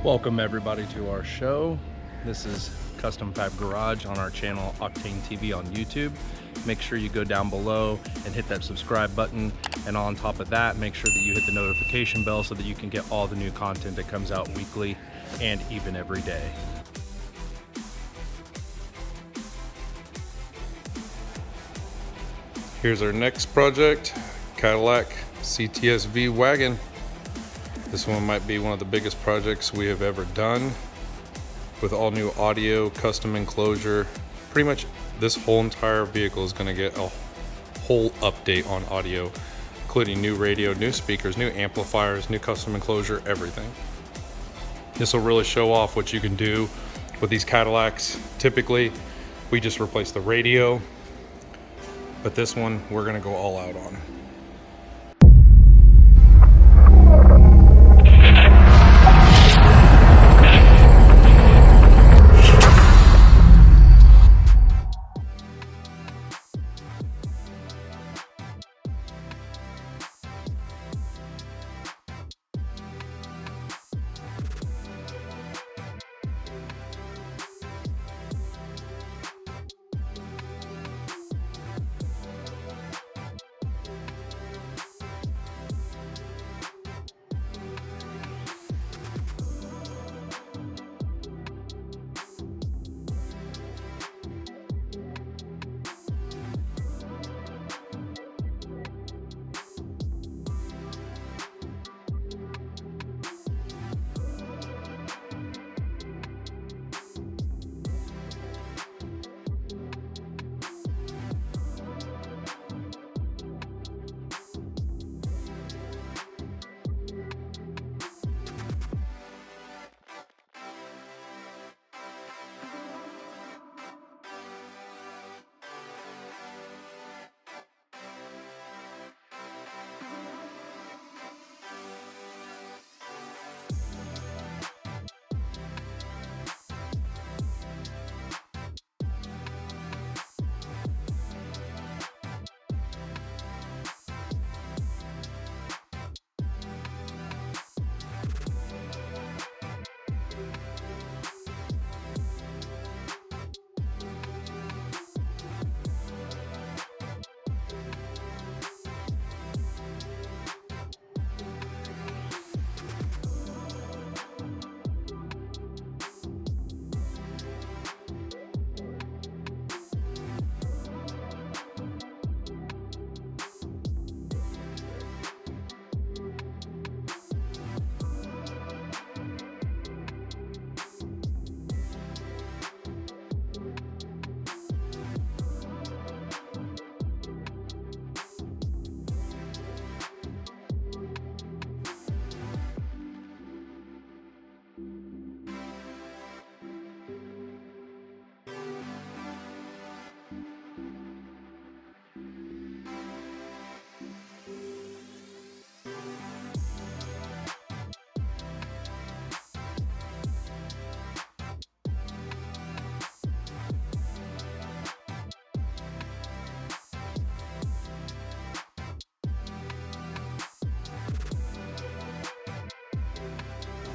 Welcome everybody to our show. This is Custom Fab Garage on our channel Octane TV on YouTube. Make sure you go down below and hit that subscribe button, and on top of that, make sure that you hit the notification bell so that you can get all the new content that comes out weekly and even every day. Here's our next project, Cadillac CTSV wagon. This one might be one of the biggest projects we have ever done, with all new audio, custom enclosure. Pretty much this whole entire vehicle is going to get a whole update on audio, including new radio, new speakers, new amplifiers, new custom enclosure, everything. This will really show off what you can do with these Cadillacs. Typically, we just replace the radio, but this one we're going to go all out on.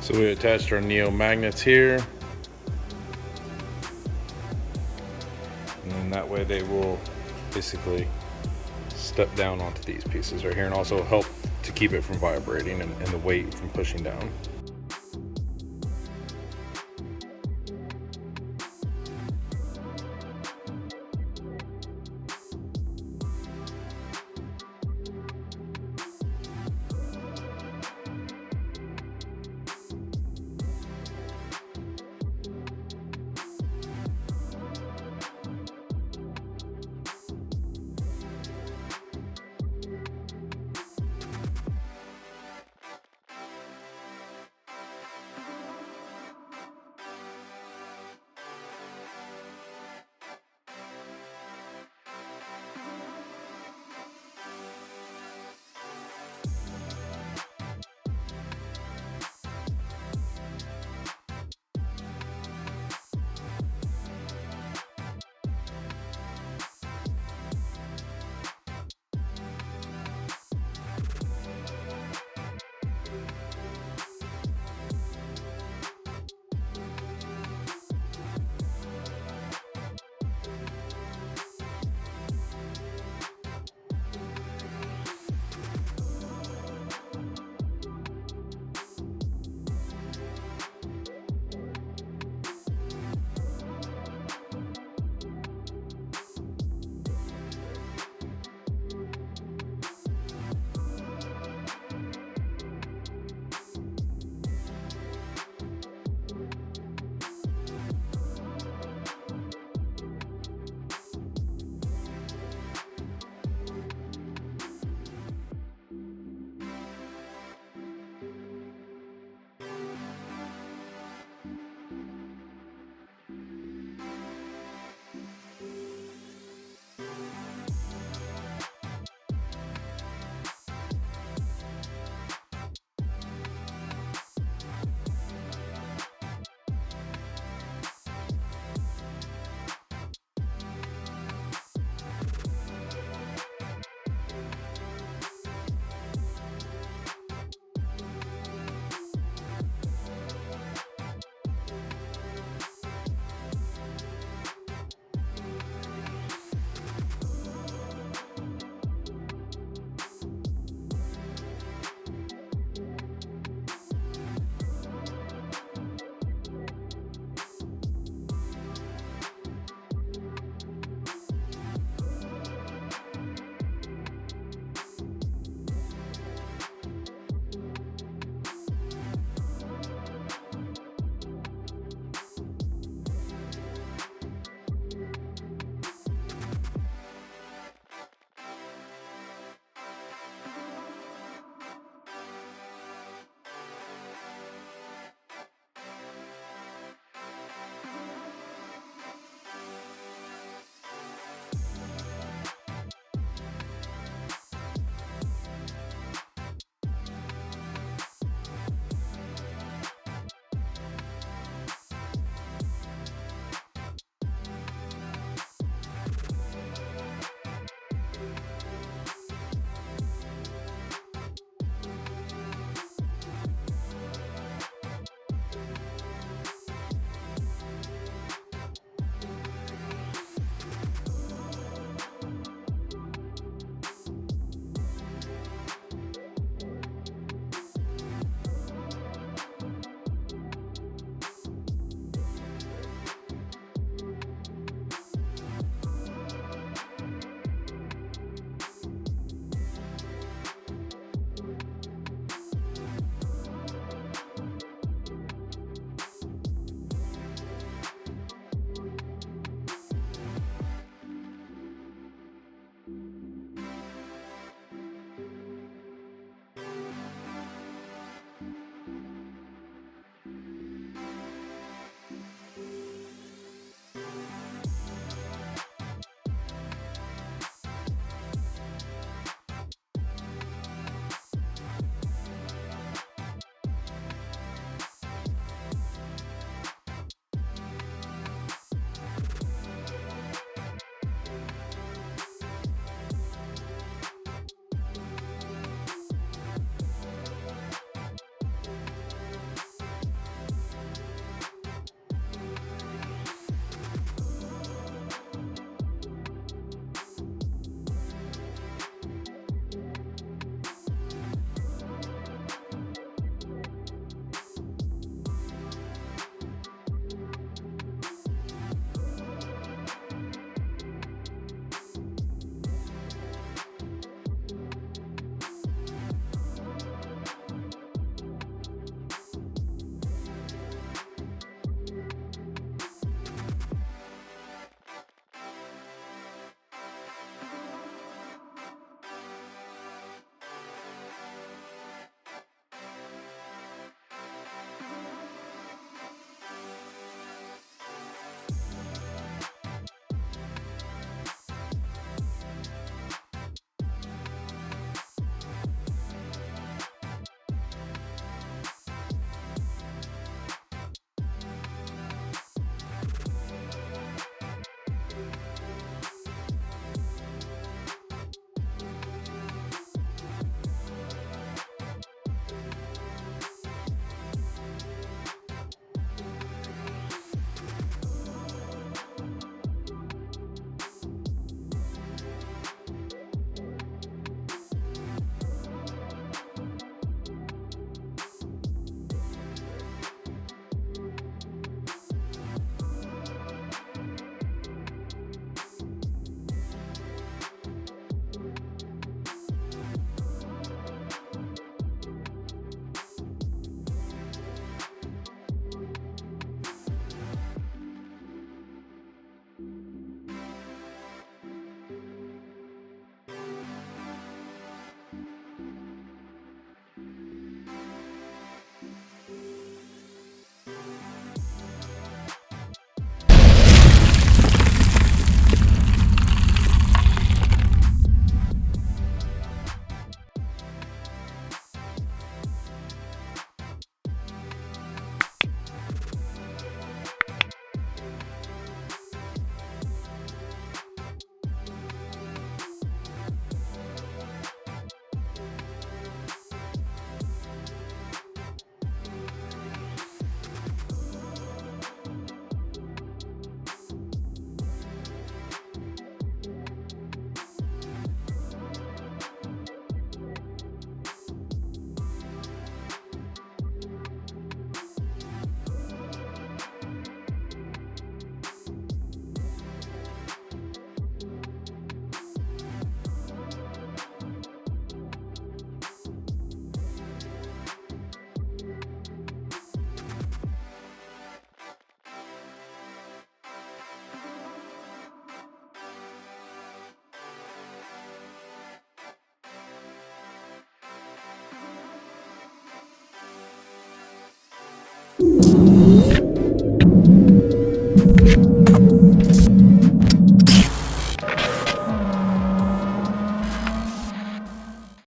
So we attached our Neo magnets here, and then that way they will basically step down onto these pieces right here, and also help to keep it from vibrating and the weight from pushing down.